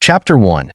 Chapter 1.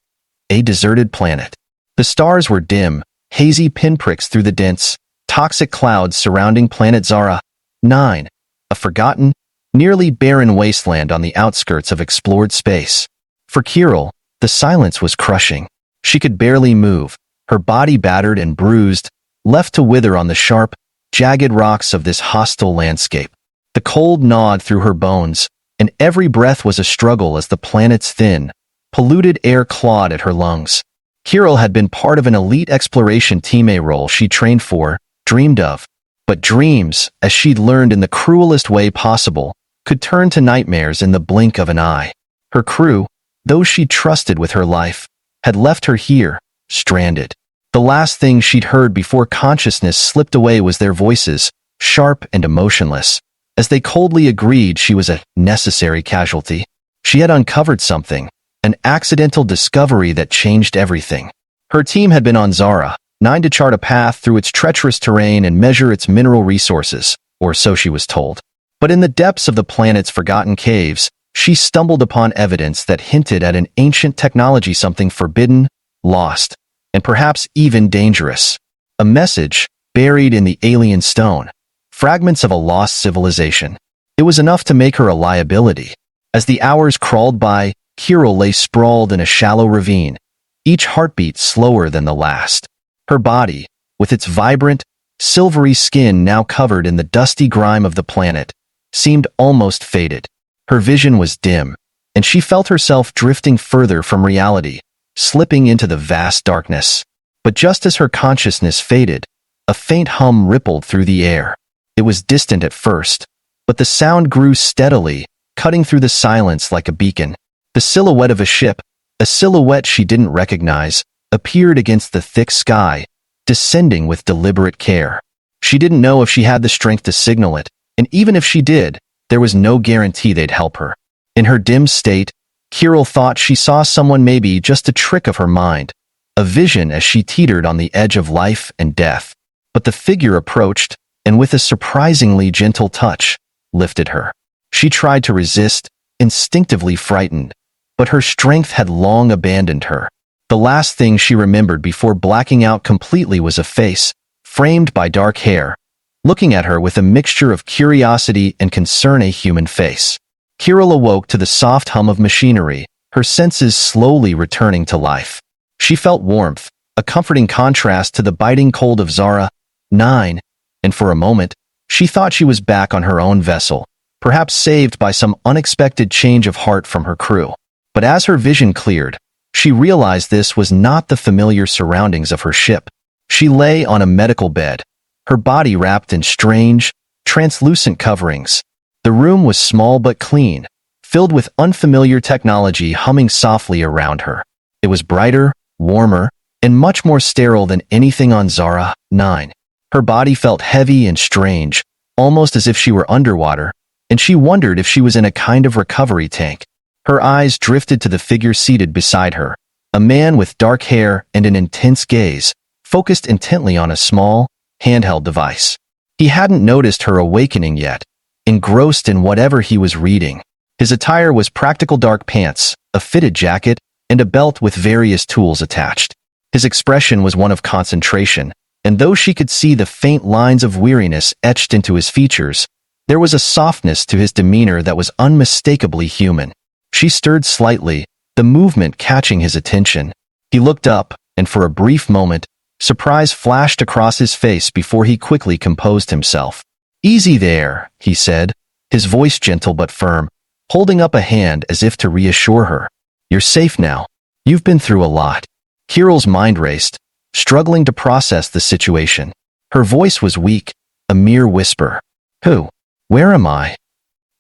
A Deserted Planet. The stars were dim, hazy pinpricks through the dense, toxic clouds surrounding planet Zara. 9. A forgotten, nearly barren wasteland on the outskirts of explored space. For Kirill, the silence was crushing. She could barely move, her body battered and bruised, left to wither on the sharp, jagged rocks of this hostile landscape. The cold gnawed through her bones, and every breath was a struggle as the planet's thin, polluted air clawed at her lungs. Kirill had been part of an elite exploration team, a role she trained for, dreamed of. But dreams, as she'd learned in the cruelest way possible, could turn to nightmares in the blink of an eye. Her crew, those she trusted with her life, had left her here, stranded. The last thing she'd heard before consciousness slipped away was their voices, sharp and emotionless, as they coldly agreed she was a necessary casualty. She had uncovered something, an accidental discovery that changed everything. Her team had been on Zara, 9 to chart a path through its treacherous terrain and measure its mineral resources, or so she was told. But in the depths of the planet's forgotten caves, she stumbled upon evidence that hinted at an ancient technology, something forbidden, lost, and perhaps even dangerous. A message, buried in the alien stone. Fragments of a lost civilization. It was enough to make her a liability. As the hours crawled by, Kirill lay sprawled in a shallow ravine, each heartbeat slower than the last. Her body, with its vibrant, silvery skin now covered in the dusty grime of the planet, seemed almost faded. Her vision was dim, and she felt herself drifting further from reality, slipping into the vast darkness. But just as her consciousness faded, a faint hum rippled through the air. It was distant at first, but the sound grew steadily, cutting through the silence like a beacon. The silhouette of a ship, a silhouette she didn't recognize, appeared against the thick sky, descending with deliberate care. She didn't know if she had the strength to signal it, and even if she did, there was no guarantee they'd help her. In her dim state, Kirill thought she saw someone, maybe just a trick of her mind, a vision as she teetered on the edge of life and death. But the figure approached, and with a surprisingly gentle touch, lifted her. She tried to resist, instinctively frightened, but her strength had long abandoned her. The last thing she remembered before blacking out completely was a face, framed by dark hair, looking at her with a mixture of curiosity and concern. A human face. Kirill awoke to the soft hum of machinery, her senses slowly returning to life. She felt warmth, a comforting contrast to the biting cold of Zara. 9. And for a moment, she thought she was back on her own vessel, perhaps saved by some unexpected change of heart from her crew. But as her vision cleared, she realized this was not the familiar surroundings of her ship. She lay on a medical bed, her body wrapped in strange, translucent coverings. The room was small but clean, filled with unfamiliar technology humming softly around her. It was brighter, warmer, and much more sterile than anything on Zara. 9. Her body felt heavy and strange, almost as if she were underwater, and she wondered if she was in a kind of recovery tank. Her eyes drifted to the figure seated beside her, a man with dark hair and an intense gaze, focused intently on a small, handheld device. He hadn't noticed her awakening yet, engrossed in whatever he was reading. His attire was practical dark pants, a fitted jacket, and a belt with various tools attached. His expression was one of concentration, and though she could see the faint lines of weariness etched into his features, there was a softness to his demeanor that was unmistakably human. She stirred slightly, the movement catching his attention. He looked up, and for a brief moment, surprise flashed across his face before he quickly composed himself. "Easy there," he said, his voice gentle but firm, holding up a hand as if to reassure her. "You're safe now. You've been through a lot." Kirill's mind raced, struggling to process the situation. Her voice was weak, a mere whisper. "Who? Where am I?"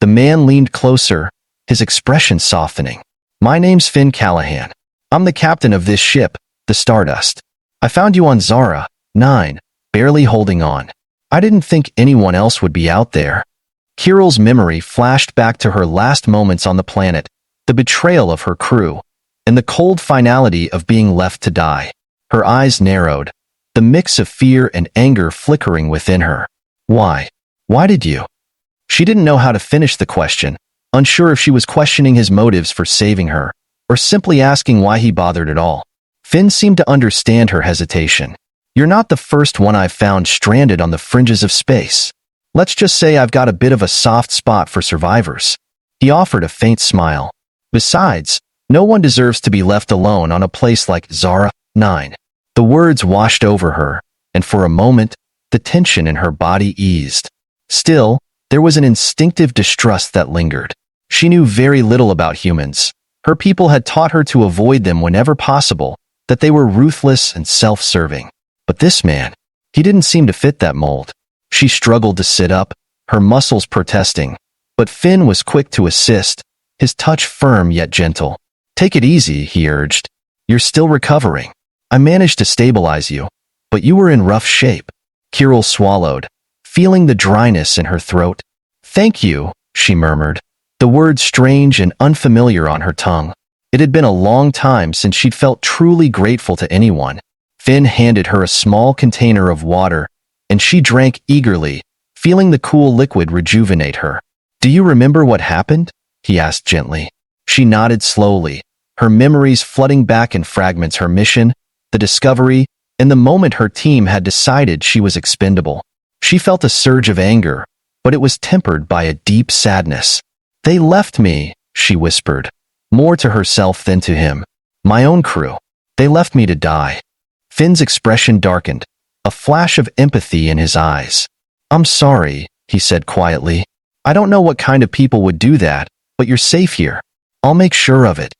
The man leaned closer, his expression softening. "My name's Finn Callahan. I'm the captain of this ship, the Stardust. I found you on Zara, 9, barely holding on. I didn't think anyone else would be out there." Kirill's memory flashed back to her last moments on the planet, the betrayal of her crew, and the cold finality of being left to die. Her eyes narrowed, the mix of fear and anger flickering within her. "Why? Why did you?" She didn't know how to finish the question, unsure if she was questioning his motives for saving her, or simply asking why he bothered at all. Finn seemed to understand her hesitation. You're not the first one I've found stranded on the fringes of space. Let's just say I've got a bit of a soft spot for survivors. He offered a faint smile. Besides, no one deserves to be left alone on a place like Zara. 9. The words washed over her, and for a moment, the tension in her body eased. Still, there was an instinctive distrust that lingered. She knew very little about humans. Her people had taught her to avoid them whenever possible, that they were ruthless and self-serving. But this man, he didn't seem to fit that mold. She struggled to sit up, her muscles protesting, but Finn was quick to assist, his touch firm yet gentle. Take it easy, he urged. You're still recovering. I managed to stabilize you, but you were in rough shape. Kirill swallowed, feeling the dryness in her throat. Thank you, she murmured, the words strange and unfamiliar on her tongue. It had been a long time since she'd felt truly grateful to anyone. Finn handed her a small container of water, and she drank eagerly, feeling the cool liquid rejuvenate her. Do you remember what happened? He asked gently. She nodded slowly, her memories flooding back in fragments, her mission, the discovery, and the moment her team had decided she was expendable. She felt a surge of anger, but it was tempered by a deep sadness. They left me, she whispered, more to herself than to him. My own crew. They left me to die. Finn's expression darkened, a flash of empathy in his eyes. I'm sorry, he said quietly. I don't know what kind of people would do that, but you're safe here. I'll make sure of it.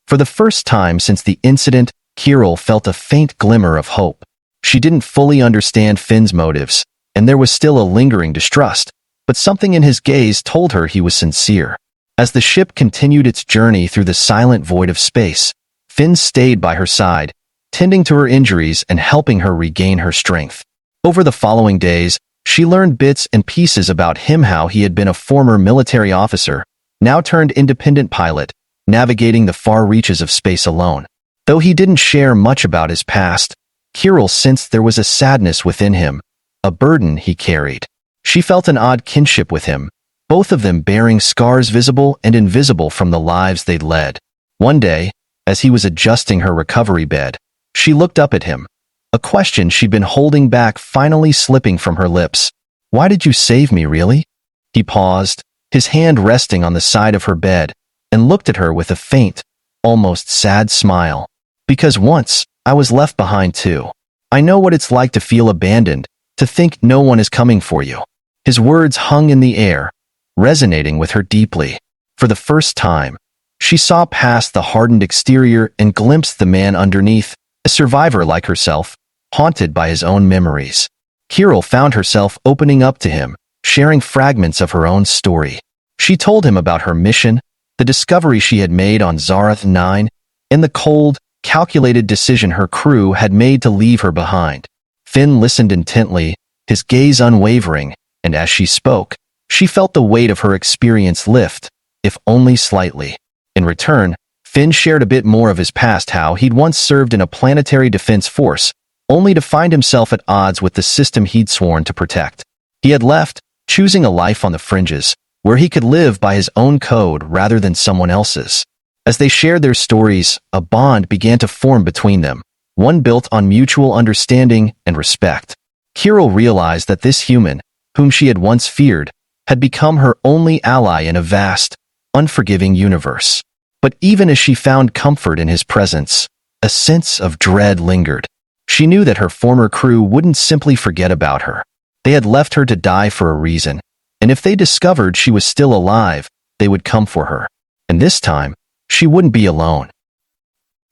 For the first time since the incident, Kirill felt a faint glimmer of hope. She didn't fully understand Finn's motives, and there was still a lingering distrust, but something in his gaze told her he was sincere. As the ship continued its journey through the silent void of space, Finn stayed by her side, tending to her injuries and helping her regain her strength. Over the following days, she learned bits and pieces about him, how he had been a former military officer, now turned independent pilot, navigating the far reaches of space alone. Though he didn't share much about his past, Kirill sensed there was a sadness within him, a burden he carried. She felt an odd kinship with him, both of them bearing scars visible and invisible from the lives they'd led. One day, as he was adjusting her recovery bed, she looked up at him, a question she'd been holding back finally slipping from her lips. Why did you save me, really? He paused, his hand resting on the side of her bed, and looked at her with a faint, almost sad smile. Because once, I was left behind too. I know what it's like to feel abandoned, to think no one is coming for you. His words hung in the air, resonating with her deeply. For the first time, she saw past the hardened exterior and glimpsed the man underneath, a survivor like herself, haunted by his own memories. Kirill found herself opening up to him, sharing fragments of her own story. She told him about her mission, the discovery she had made on Zara 9, and the cold, calculated decision her crew had made to leave her behind. Finn listened intently, his gaze unwavering, and as she spoke, she felt the weight of her experience lift, if only slightly. In return, Finn shared a bit more of his past, how he'd once served in a planetary defense force, only to find himself at odds with the system he'd sworn to protect. He had left, choosing a life on the fringes, where he could live by his own code rather than someone else's. As they shared their stories, a bond began to form between them, one built on mutual understanding and respect. Kirill realized that this human, whom she had once feared, had become her only ally in a vast, unforgiving universe. But even as she found comfort in his presence, a sense of dread lingered. She knew that her former crew wouldn't simply forget about her. They had left her to die for a reason, and if they discovered she was still alive, they would come for her. And this time, she wouldn't be alone.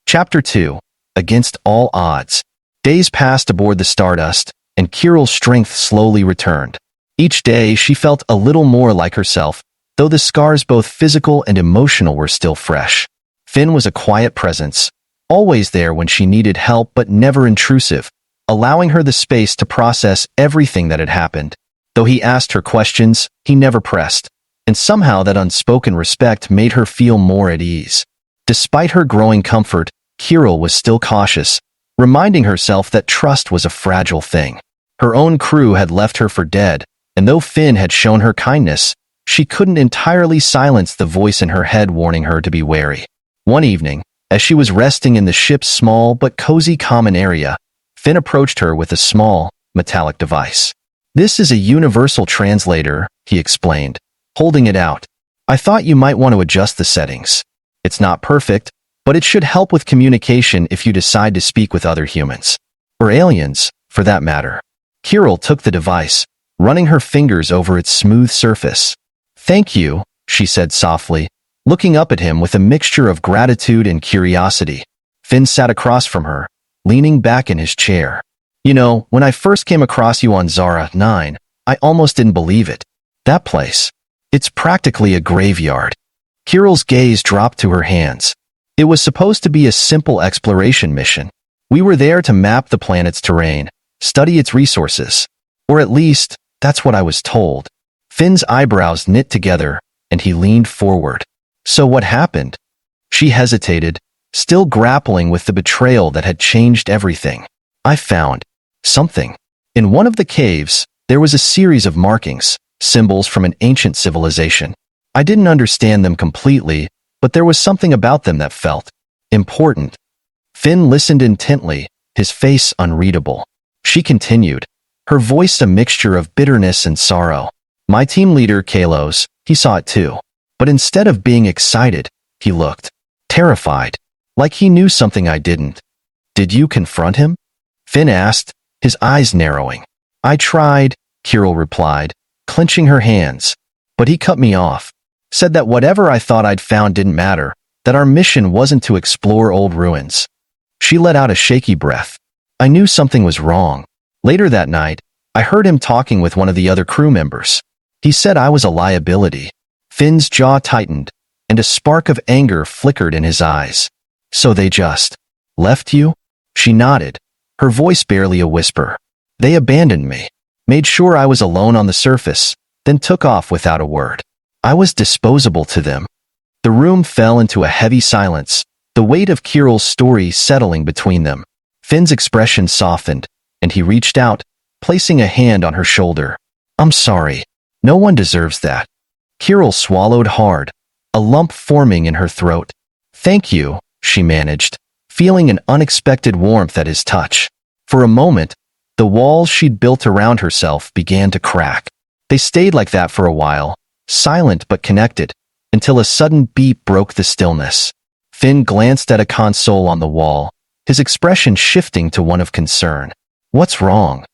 Chapter 2. Against all odds. Days passed aboard the Stardust, and Kirill's strength slowly returned. Each day, she felt a little more like herself, though the scars, both physical and emotional, were still fresh. Finn was a quiet presence, always there when she needed help but never intrusive, allowing her the space to process everything that had happened. Though he asked her questions, he never pressed, and somehow that unspoken respect made her feel more at ease. Despite her growing comfort, Kirill was still cautious, reminding herself that trust was a fragile thing. Her own crew had left her for dead, and though Finn had shown her kindness, she couldn't entirely silence the voice in her head warning her to be wary. One evening, As she was resting in the ship's small but cozy common area, Finn approached her with a small, metallic device. "This is a universal translator," he explained, holding it out. "I thought you might want to adjust the settings. It's not perfect, but it should help with communication if you decide to speak with other humans. Or aliens, for that matter." Kirill took the device, running her fingers over its smooth surface. "Thank you," she said softly, looking up at him with a mixture of gratitude and curiosity. Finn sat across from her, leaning back in his chair. "You know, when I first came across you on Zara 9, I almost didn't believe it. That place. It's practically a graveyard." Kirill's gaze dropped to her hands. "It was supposed to be a simple exploration mission. We were there to map the planet's terrain, study its resources. Or at least, that's what I was told." Finn's eyebrows knit together, and he leaned forward. "So what happened?" She hesitated, still grappling with the betrayal that had changed everything. "I found something. In one of the caves, there was a series of markings, symbols from an ancient civilization. I didn't understand them completely, but there was something about them that felt important." Finn listened intently, his face unreadable. She continued, her voice a mixture of bitterness and sorrow. "My team leader, Kalos, he saw it too. But instead of being excited, he looked terrified, like he knew something I didn't." "Did you confront him?" Finn asked, his eyes narrowing. "I tried," Kirill replied, clenching her hands. "But he cut me off. Said that whatever I thought I'd found didn't matter, that our mission wasn't to explore old ruins." She let out a shaky breath. "I knew something was wrong. Later that night, I heard him talking with one of the other crew members. He said I was a liability." Finn's jaw tightened, and a spark of anger flickered in his eyes. "So they just left you?" She nodded, her voice barely a whisper. "They abandoned me, made sure I was alone on the surface, then took off without a word. I was disposable to them." The room fell into a heavy silence, the weight of Kirill's story settling between them. Finn's expression softened, and he reached out, placing a hand on her shoulder. "I'm sorry. No one deserves that." Kirill swallowed hard, a lump forming in her throat. "Thank you," she managed, feeling an unexpected warmth at his touch. For a moment, the walls she'd built around herself began to crack. They stayed like that for a while, silent but connected, until a sudden beep broke the stillness. Finn glanced at a console on the wall, his expression shifting to one of concern. "What's wrong?"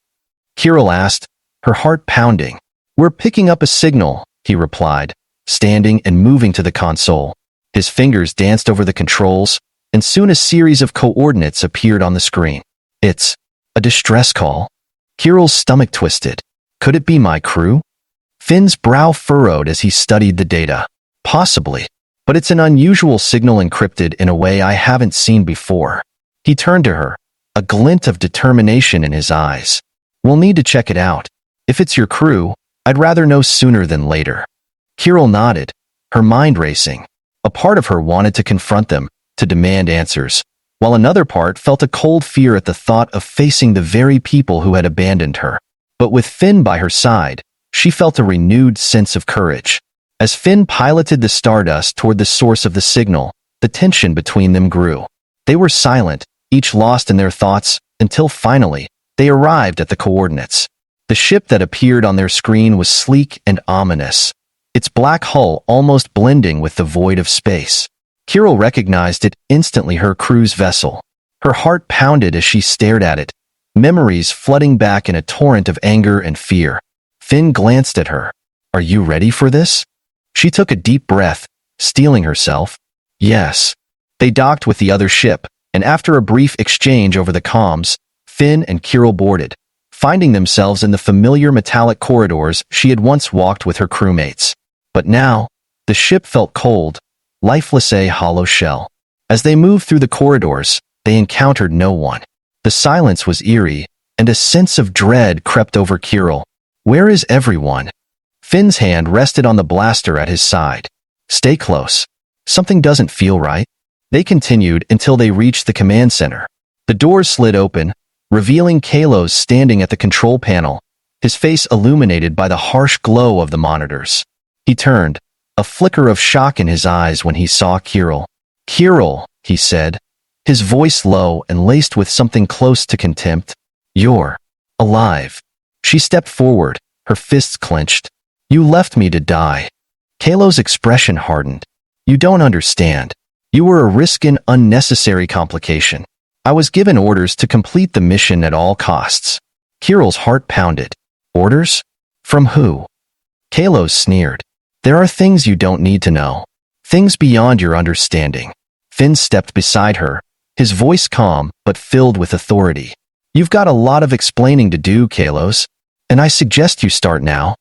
Kirill asked, her heart pounding. "We're picking up a signal," he replied, standing and moving to the console. His fingers danced over the controls, and soon a series of coordinates appeared on the screen. "It's a distress call." Kirill's stomach twisted. "Could it be my crew?" Finn's brow furrowed as he studied the data. "Possibly, but it's an unusual signal encrypted in a way I haven't seen before." He turned to her, a glint of determination in his eyes. "We'll need to check it out. If it's your crew, I'd rather know sooner than later." Kirill nodded, her mind racing. A part of her wanted to confront them, to demand answers, while another part felt a cold fear at the thought of facing the very people who had abandoned her. But with Finn by her side, she felt a renewed sense of courage. As Finn piloted the Stardust toward the source of the signal, the tension between them grew. They were silent, each lost in their thoughts, until finally, they arrived at the coordinates. The ship that appeared on their screen was sleek and ominous, its black hull almost blending with the void of space. Kirill recognized it instantly, her crew's vessel. Her heart pounded as she stared at it, memories flooding back in a torrent of anger and fear. Finn glanced at her. "Are you ready for this?" She took a deep breath, steeling herself. "Yes." They docked with the other ship, and after a brief exchange over the comms, Finn and Kirill boarded, finding themselves in the familiar metallic corridors she had once walked with her crewmates. But now, the ship felt cold, lifeless, a hollow shell. As they moved through the corridors, they encountered no one. The silence was eerie, and a sense of dread crept over Kirill. "Where is everyone?" Finn's hand rested on the blaster at his side. "Stay close. Something doesn't feel right." They continued until they reached the command center. The doors slid open, revealing Kalos standing at the control panel, his face illuminated by the harsh glow of the monitors. He turned, a flicker of shock in his eyes when he saw Kirill. "Kirill," he said, his voice low and laced with something close to contempt. "You're alive." She stepped forward, her fists clenched. "You left me to die." Kalo's expression hardened. "You don't understand. You were a risk and unnecessary complication. I was given orders to complete the mission at all costs." Kirill's heart pounded. "Orders? From who?" Kalo sneered. "There are things you don't need to know. Things beyond your understanding." Finn stepped beside her, his voice calm but filled with authority. "You've got a lot of explaining to do, Kalos, and I suggest you start now."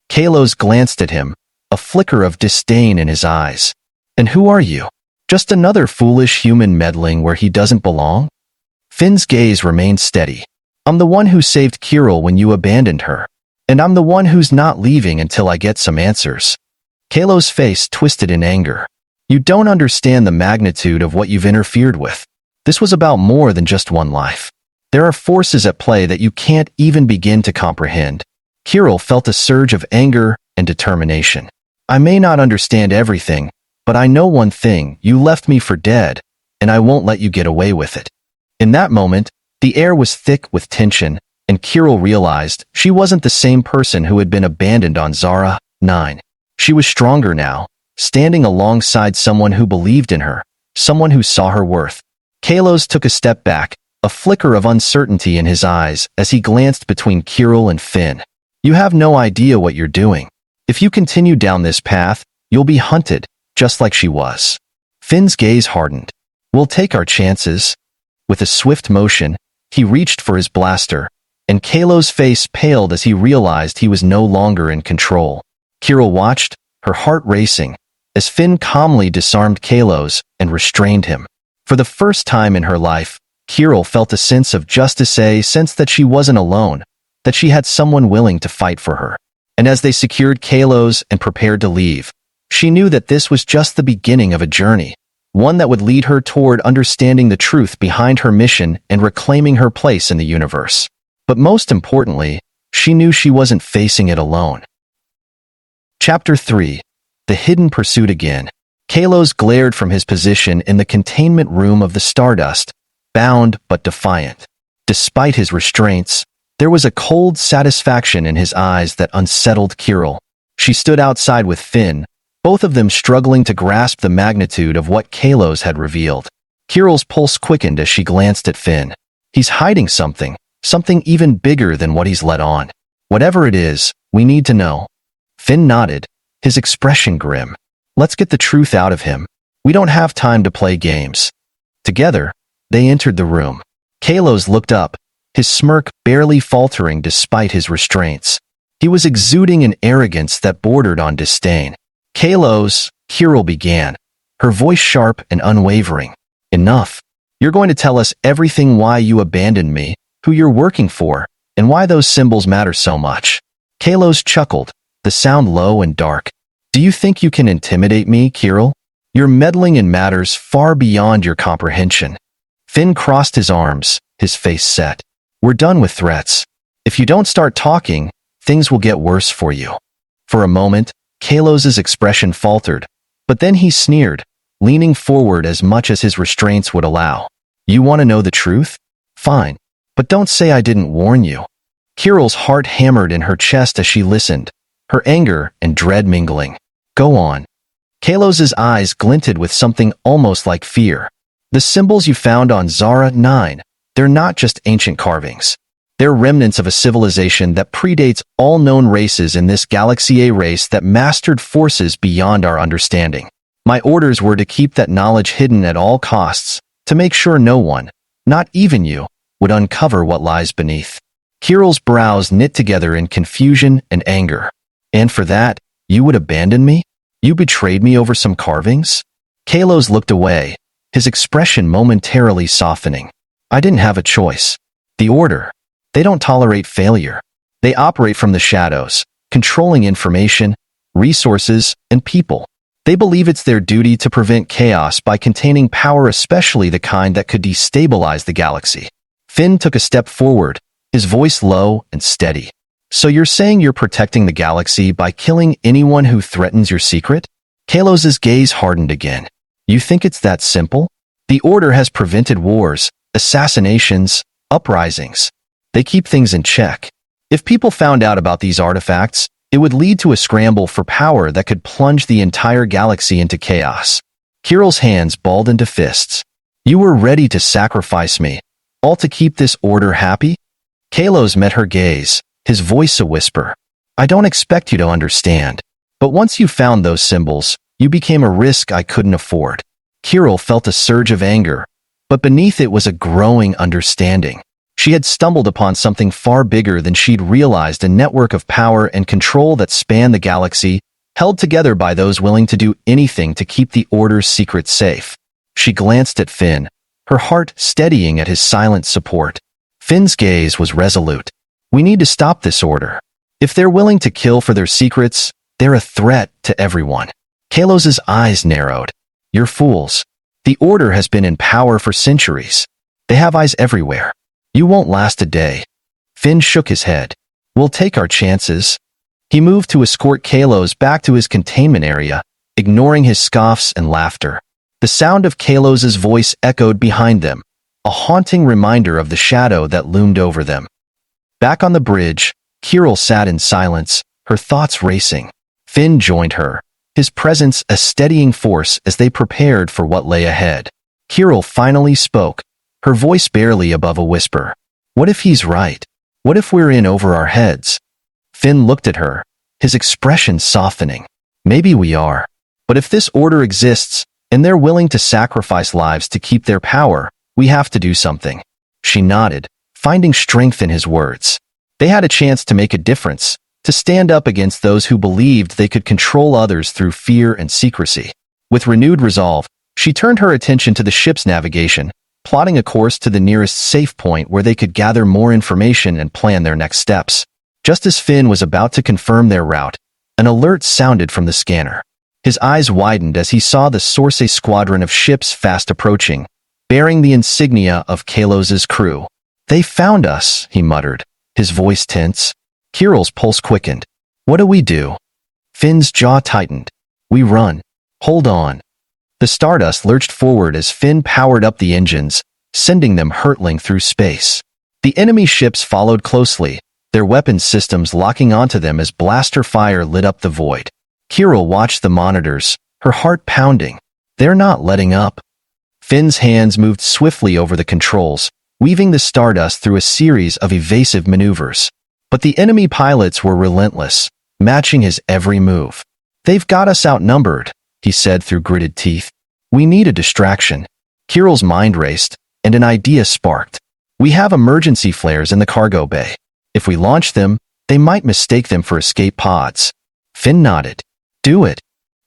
Kalos glanced at him, a flicker of disdain in his eyes. "And who are you? Just another foolish human meddling where he doesn't belong?" Finn's gaze remained steady. "I'm the one who saved Kirill when you abandoned her, and I'm the one who's not leaving until I get some answers." Kalo's face twisted in anger. "You don't understand the magnitude of what you've interfered with. This was about more than just one life. There are forces at play that you can't even begin to comprehend." Kirill felt a surge of anger and determination. "I may not understand everything, but I know one thing: you left me for dead, and I won't let you get away with it." In that moment, the air was thick with tension, and Kirill realized she wasn't the same person who had been abandoned on Zara 9. She was stronger now, standing alongside someone who believed in her, someone who saw her worth. Kalos took a step back, a flicker of uncertainty in his eyes as he glanced between Kirill and Finn. "You have no idea what you're doing. If you continue down this path, you'll be hunted, just like she was." Finn's gaze hardened. "We'll take our chances." With a swift motion, he reached for his blaster, and Kalo's face paled as he realized he was no longer in control. Kirill watched, her heart racing, as Finn calmly disarmed Kalos and restrained him. For the first time in her life, Kirill felt a sense of justice, a sense that she wasn't alone, that she had someone willing to fight for her. And as they secured Kalos and prepared to leave, she knew that this was just the beginning of a journey, one that would lead her toward understanding the truth behind her mission and reclaiming her place in the universe. But most importantly, she knew she wasn't facing it alone. Chapter 3. The Hidden Pursuit Again. Kalos glared from his position in the containment room of the Stardust, bound but defiant. Despite his restraints, there was a cold satisfaction in his eyes that unsettled Kirill. She stood outside with Finn, both of them struggling to grasp the magnitude of what Kalos had revealed. Kirill's pulse quickened as she glanced at Finn. He's hiding something, something even bigger than what he's let on. Whatever it is, we need to know. Finn nodded, his expression grim. "Let's get the truth out of him. We don't have time to play games." Together, they entered the room. Kalos looked up, his smirk barely faltering despite his restraints. He was exuding an arrogance that bordered on disdain. "Kalos," Kirill began, her voice sharp and unwavering. "Enough. You're going to tell us everything: why you abandoned me, who you're working for, and why those symbols matter so much." Kalos chuckled, the sound low and dark. "Do you think you can intimidate me, Kirill? You're meddling in matters far beyond your comprehension." Finn crossed his arms, his face set. "We're done with threats. If you don't start talking, things will get worse for you." For a moment, Kalos's expression faltered, but then he sneered, leaning forward as much as his restraints would allow. "You want to know the truth? Fine, but don't say I didn't warn you." Kirill's heart hammered in her chest as she listened, her anger and dread mingling. "Go on." Kalos's eyes glinted with something almost like fear. "The symbols you found on Zara 9, they're not just ancient carvings. They're remnants of a civilization that predates all known races in this galaxy, a race that mastered forces beyond our understanding. My orders were to keep that knowledge hidden at all costs, to make sure no one, not even you, would uncover what lies beneath." Kirill's brows knit together in confusion and anger. "And for that, you would abandon me? You betrayed me over some carvings?" Kalos looked away, his expression momentarily softening. "I didn't have a choice. The Order, they don't tolerate failure. They operate from the shadows, controlling information, resources, and people. They believe it's their duty to prevent chaos by containing power, especially the kind that could destabilize the galaxy." Finn took a step forward, his voice low and steady. "So you're saying you're protecting the galaxy by killing anyone who threatens your secret?" Kalos's gaze hardened again. "You think it's that simple? The Order has prevented wars, assassinations, uprisings. They keep things in check. If people found out about these artifacts, it would lead to a scramble for power that could plunge the entire galaxy into chaos. Kirill's hands balled into fists. You were ready to sacrifice me, all to keep this Order happy? Kalos met her gaze, his voice a whisper. I don't expect you to understand, but once you found those symbols, you became a risk I couldn't afford. Kirill felt a surge of anger, but beneath it was a growing understanding. She had stumbled upon something far bigger than she'd realized, a network of power and control that spanned the galaxy, held together by those willing to do anything to keep the Order's secrets safe. She glanced at Finn, her heart steadying at his silent support. Finn's gaze was resolute. We need to stop this Order. If they're willing to kill for their secrets, they're a threat to everyone. Kalos's eyes narrowed. You're fools. The Order has been in power for centuries. They have eyes everywhere. You won't last a day. Finn shook his head. We'll take our chances. He moved to escort Kalos back to his containment area, ignoring his scoffs and laughter. The sound of Kalos's voice echoed behind them, a haunting reminder of the shadow that loomed over them. Back on the bridge, Kirill sat in silence, her thoughts racing. Finn joined her, his presence a steadying force as they prepared for what lay ahead. Kirill finally spoke, her voice barely above a whisper. What if he's right? What if we're in over our heads? Finn looked at her, his expression softening. Maybe we are. But if this Order exists, and they're willing to sacrifice lives to keep their power, we have to do something. She nodded, finding strength in his words. They had a chance to make a difference, to stand up against those who believed they could control others through fear and secrecy. With renewed resolve, she turned her attention to the ship's navigation, plotting a course to the nearest safe point where they could gather more information and plan their next steps. Just as Finn was about to confirm their route, an alert sounded from the scanner. His eyes widened as he saw the Source squadron of ships fast approaching, bearing the insignia of Kalos's crew. They found us, he muttered, his voice tense. Kirill's pulse quickened. What do we do? Finn's jaw tightened. We run. Hold on. The Stardust lurched forward as Finn powered up the engines, sending them hurtling through space. The enemy ships followed closely, their weapons systems locking onto them as blaster fire lit up the void. Kirill watched the monitors, her heart pounding. They're not letting up. Finn's hands moved swiftly over the controls, weaving the Stardust through a series of evasive maneuvers. But the enemy pilots were relentless, matching his every move. They've got us outnumbered, he said through gritted teeth. We need a distraction. Kirill's mind raced, and an idea sparked. We have emergency flares in the cargo bay. If we launch them, they might mistake them for escape pods. Finn nodded. Do it.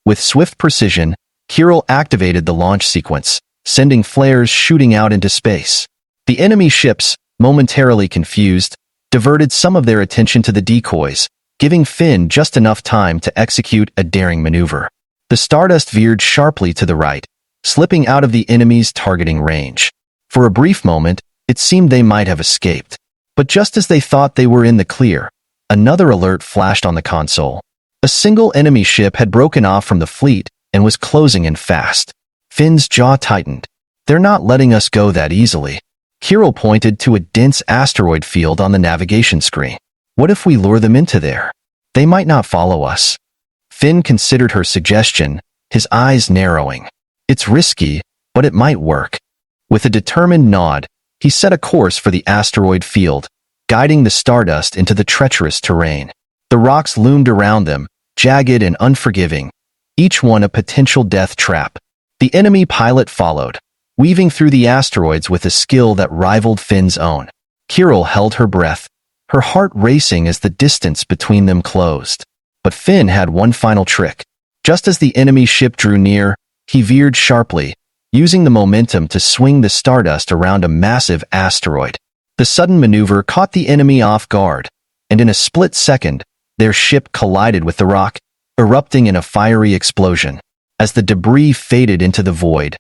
With swift precision, Kirill activated the launch sequence, sending flares shooting out into space. The enemy ships, momentarily confused, diverted some of their attention to the decoys, giving Finn just enough time to execute a daring maneuver. The Stardust veered sharply to the right, slipping out of the enemy's targeting range. For a brief moment, it seemed they might have escaped. But just as they thought they were in the clear, another alert flashed on the console. A single enemy ship had broken off from the fleet and was closing in fast. Finn's jaw tightened. They're not letting us go that easily. Kirill pointed to a dense asteroid field on the navigation screen. What if we lure them into there? They might not follow us. Finn considered her suggestion, his eyes narrowing. It's risky, but it might work. With a determined nod, he set a course for the asteroid field, guiding the Stardust into the treacherous terrain. The rocks loomed around them, jagged and unforgiving, each one a potential death trap. The enemy pilot followed, weaving through the asteroids with a skill that rivaled Finn's own. Kirill held her breath, her heart racing as the distance between them closed. But Finn had one final trick. Just as the enemy ship drew near, he veered sharply, using the momentum to swing the Stardust around a massive asteroid. The sudden maneuver caught the enemy off guard, and in a split second, their ship collided with the rock, erupting in a fiery explosion. As the debris faded into the void,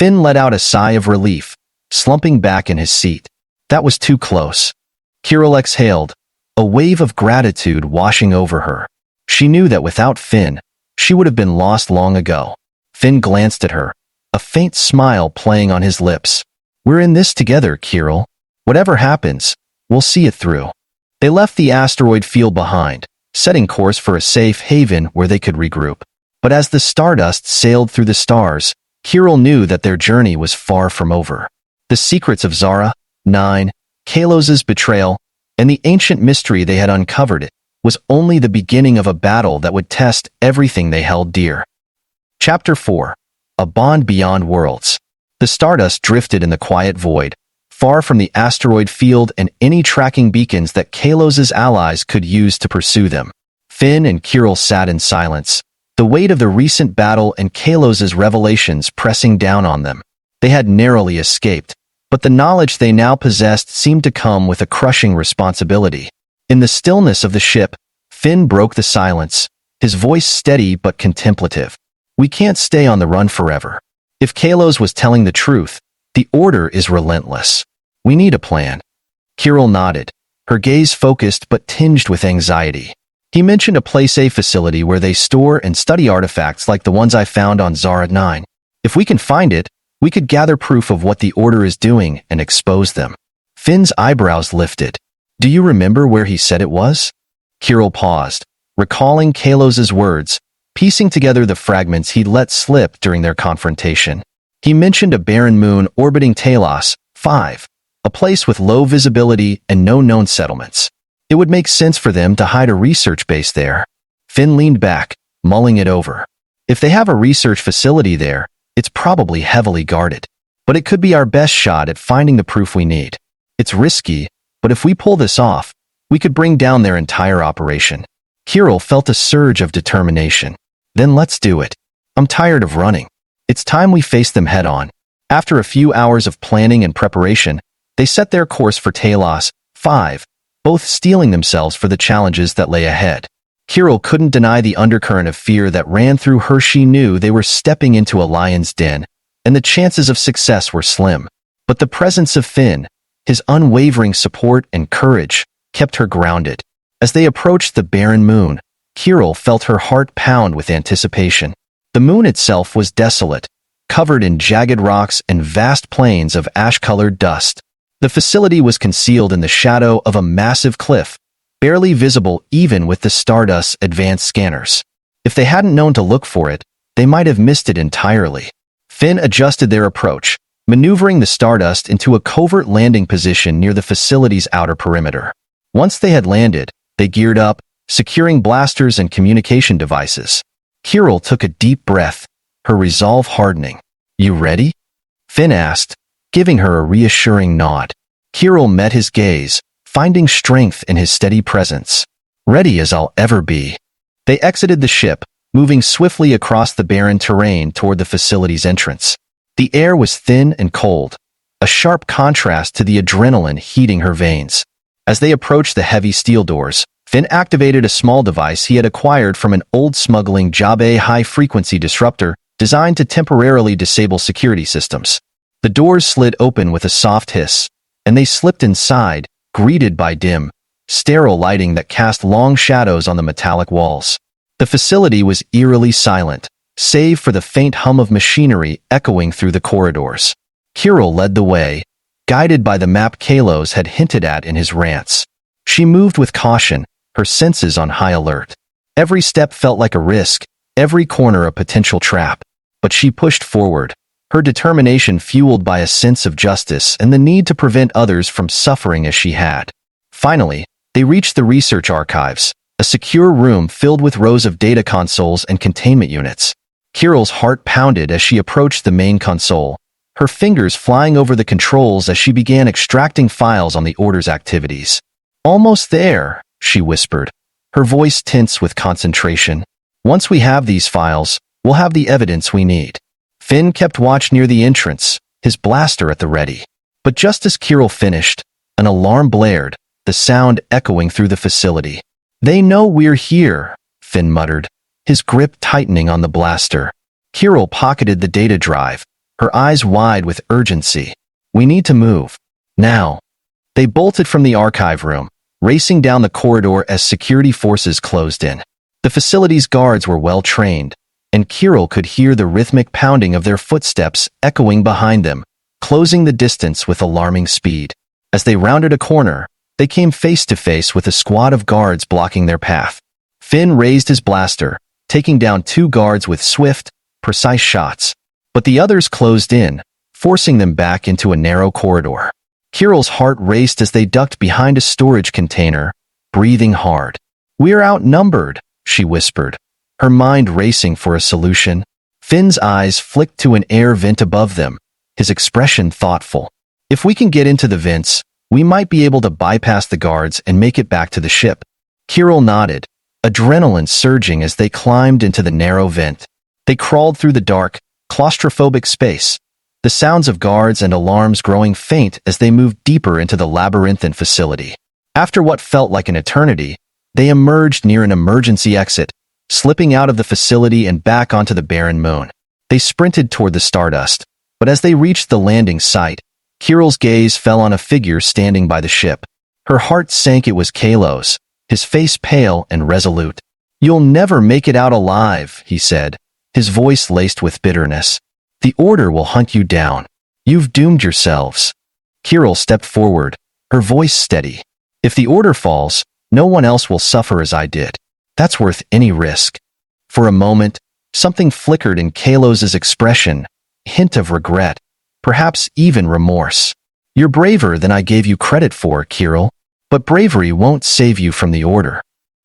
Finn let out a sigh of relief, slumping back in his seat. That was too close. Kirill exhaled, a wave of gratitude washing over her. She knew that without Finn, she would have been lost long ago. Finn glanced at her, a faint smile playing on his lips. "We're in this together, Kirill. Whatever happens, we'll see it through." They left the asteroid field behind, setting course for a safe haven where they could regroup. But as the stardust sailed through the stars, Kirill knew that their journey was far from over. The secrets of Zara, 9, Kalos's betrayal, and the ancient mystery they had uncovered was only the beginning of a battle that would test everything they held dear. Chapter 4. A Bond Beyond Worlds. The stardust drifted in the quiet void, far from the asteroid field and any tracking beacons that Kalos's allies could use to pursue them. Finn and Kirill sat in silence, the weight of the recent battle and Kalos's revelations pressing down on them. They had narrowly escaped, but the knowledge they now possessed seemed to come with a crushing responsibility. In the stillness of the ship, Finn broke the silence, his voice steady but contemplative. "We can't stay on the run forever. If Kalos was telling the truth, the Order is relentless. We need a plan." Kirill nodded, her gaze focused but tinged with anxiety. "He mentioned a Place-A facility where they store and study artifacts like the ones I found on Zara 9. If we can find it, we could gather proof of what the Order is doing and expose them." Finn's eyebrows lifted. "Do you remember where he said it was?" Kirill paused, recalling Kalos's words, piecing together the fragments he'd let slip during their confrontation. He mentioned a barren moon orbiting Talos, 5, a place with low visibility and no known settlements. It would make sense for them to hide a research base there. Finn leaned back, mulling it over. If they have a research facility there, it's probably heavily guarded. But it could be our best shot at finding the proof we need. It's risky, but if we pull this off, we could bring down their entire operation. Kirill felt a surge of determination. "Then let's do it. I'm tired of running. It's time we face them head-on." After a few hours of planning and preparation, they set their course for Talos, 5, both steeling themselves for the challenges that lay ahead. Kirill couldn't deny the undercurrent of fear that ran through her. She knew they were stepping into a lion's den, and the chances of success were slim. But the presence of Finn, his unwavering support and courage, kept her grounded. As they approached the barren moon, Kirill felt her heart pound with anticipation. The moon itself was desolate, covered in jagged rocks and vast plains of ash-colored dust. The facility was concealed in the shadow of a massive cliff, barely visible even with the Stardust's advanced scanners. If they hadn't known to look for it, they might have missed it entirely. Finn adjusted their approach, maneuvering the Stardust into a covert landing position near the facility's outer perimeter. Once they had landed, they geared up, securing blasters and communication devices. Kirill took a deep breath, her resolve hardening. "You ready?" Finn asked, giving her a reassuring nod. Kirill met his gaze, finding strength in his steady presence. "Ready as I'll ever be." They exited the ship, moving swiftly across the barren terrain toward the facility's entrance. The air was thin and cold, a sharp contrast to the adrenaline heating her veins. As they approached the heavy steel doors, Finn activated a small device he had acquired from an old smuggling job, a high-frequency disruptor designed to temporarily disable security systems. The doors slid open with a soft hiss, and they slipped inside, greeted by dim, sterile lighting that cast long shadows on the metallic walls. The facility was eerily silent, save for the faint hum of machinery echoing through the corridors. Kirill led the way, guided by the map Kalos had hinted at in his rants. She moved with caution, her senses on high alert. Every step felt like a risk, every corner a potential trap. But she pushed forward, her determination fueled by a sense of justice and the need to prevent others from suffering as she had. Finally, they reached the research archives, a secure room filled with rows of data consoles and containment units. Kirill's heart pounded as she approached the main console, her fingers flying over the controls as she began extracting files on the Order's activities. "Almost there," she whispered, her voice tense with concentration. "Once we have these files, we'll have the evidence we need." Finn kept watch near the entrance, his blaster at the ready. But just as Kirill finished, an alarm blared, the sound echoing through the facility. "They know we're here," Finn muttered, his grip tightening on the blaster. Kirill pocketed the data drive, her eyes wide with urgency. "We need to move. Now." They bolted from the archive room, racing down the corridor as security forces closed in. The facility's guards were well trained, and Kirill could hear the rhythmic pounding of their footsteps echoing behind them, closing the distance with alarming speed. As they rounded a corner, they came face to face with a squad of guards blocking their path. Finn raised his blaster, taking down 2 guards with swift, precise shots. But the others closed in, forcing them back into a narrow corridor. Kirill's heart raced as they ducked behind a storage container, breathing hard. "We're outnumbered," she whispered, her mind racing for a solution. Finn's eyes flicked to an air vent above them, his expression thoughtful. "If we can get into the vents, we might be able to bypass the guards and make it back to the ship." Kirill nodded, adrenaline surging as they climbed into the narrow vent. They crawled through the dark, claustrophobic space, the sounds of guards and alarms growing faint as they moved deeper into the labyrinthine facility. After what felt like an eternity, they emerged near an emergency exit, slipping out of the facility and back onto the barren moon. They sprinted toward the stardust, but as they reached the landing site, Kirill's gaze fell on a figure standing by the ship. Her heart sank. It was Kalos, his face pale and resolute. "You'll never make it out alive," he said, his voice laced with bitterness. "The Order will hunt you down. You've doomed yourselves." Kirill stepped forward, her voice steady. "If the Order falls, no one else will suffer as I did. That's worth any risk." For a moment, something flickered in Kalos's expression, a hint of regret, perhaps even remorse. "You're braver than I gave you credit for, Kirill, but bravery won't save you from the Order."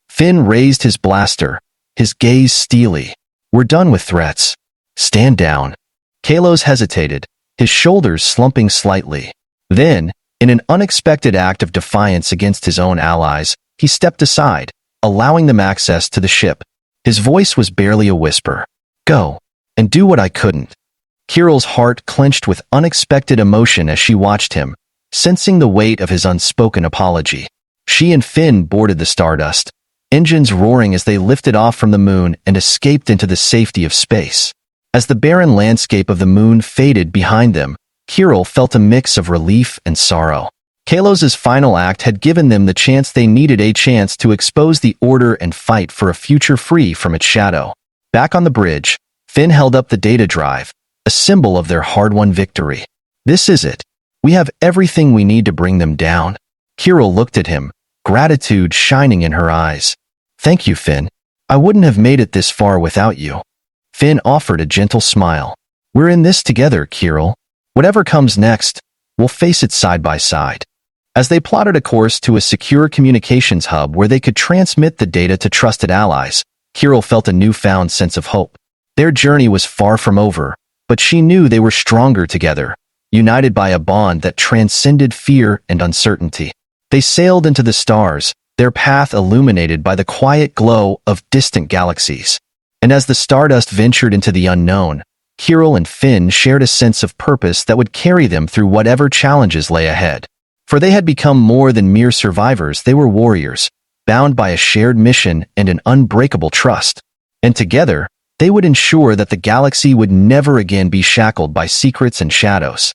Finn raised his blaster, his gaze steely. "We're done with threats. Stand down." Kalos hesitated, his shoulders slumping slightly. Then, in an unexpected act of defiance against his own allies, he stepped aside, allowing them access to the ship. His voice was barely a whisper. "Go, and do what I couldn't." Kirill's heart clenched with unexpected emotion as she watched him, sensing the weight of his unspoken apology. She and Finn boarded the Stardust, engines roaring as they lifted off from the moon and escaped into the safety of space. As the barren landscape of the moon faded behind them, Kirill felt a mix of relief and sorrow. Kalos's final act had given them the chance they needed, a chance to expose the Order and fight for a future free from its shadow. Back on the bridge, Finn held up the data drive, a symbol of their hard-won victory. "This is it. We have everything we need to bring them down." Kirill looked at him, gratitude shining in her eyes. "Thank you, Finn. I wouldn't have made it this far without you." Finn offered a gentle smile. "We're in this together, Kirill. Whatever comes next, we'll face it side by side." As they plotted a course to a secure communications hub where they could transmit the data to trusted allies, Kirill felt a newfound sense of hope. Their journey was far from over, but she knew they were stronger together, united by a bond that transcended fear and uncertainty. They sailed into the stars, their path illuminated by the quiet glow of distant galaxies. And as the Stardust ventured into the unknown, Kirill and Finn shared a sense of purpose that would carry them through whatever challenges lay ahead. For they had become more than mere survivors. They were warriors, bound by a shared mission and an unbreakable trust. And together, they would ensure that the galaxy would never again be shackled by secrets and shadows.